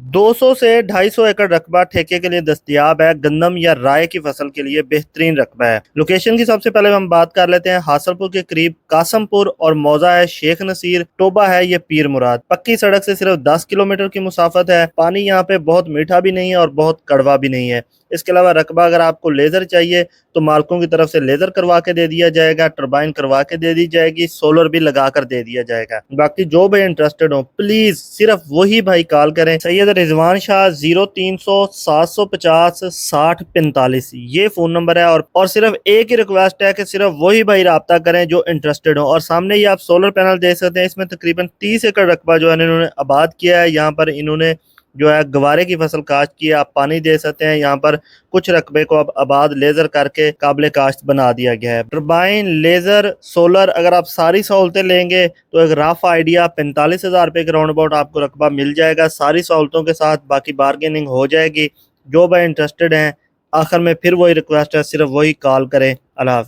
200 से 250 एकड़ रकबा ठेके के लिए दस्तयाब है। गंदम या राय की फसल के लिए बेहतरीन रकबा है। लोकेशन की सबसे पहले हम बात कर लेते हैं। हासलपुर के करीब कासमपुर और मौजा है, शेख नसीर, टोबा है, ये पीर मुराद। पक्की सड़क से सिर्फ 10 किलोमीटर की मुसाफत है। पानी यहाँ पे बहुत मीठा भी नहीं है और बहुत कड़वा भी नहीं है। इसके अलावा रकबा अगर आपको लेजर चाहिए तो मालकों की तरफ से लेजर करवा के दे दिया जाएगा, टरबाइन करवा के दे दी जाएगी, सोलर भी लगा कर दे दिया जाएगा। बाकी जो भी इंटरेस्टेड हो प्लीज सिर्फ वही भाई कॉल करें। सैयद रिजवान शाह 0300 750 6045 ये फोन नंबर है। और सिर्फ एक ही रिक्वेस्ट है कि सिर्फ वही भाई राब्ता करें जो इंटरेस्टेड हो। और सामने ही आप सोलर पैनल देख सकते हैं। इसमें तकरीबन 30 एकड़ रकबा जो है इन्होंने आबाद किया है। यहाँ पर इन्होंने जो है गवारे की फसल काश्त की है। आप पानी दे सकते हैं। यहाँ पर कुछ रकबे को अब आबाद लेजर करके काबिल काश्त बना दिया गया है। टरबाइन, लेजर, सोलर अगर आप सारी सहूलतें लेंगे तो एक रफ आइडिया 45,000 रुपये के राउंड अबाउट आपको रकबा मिल जाएगा सारी सहूलतों के साथ। बाकी बार्गेनिंग हो जाएगी। जो भाई इंटरेस्टेड हैं, आखिर में फिर वही रिक्वेस्ट है, सिर्फ वही कॉल करें। अल्लाह हाफ़िज़।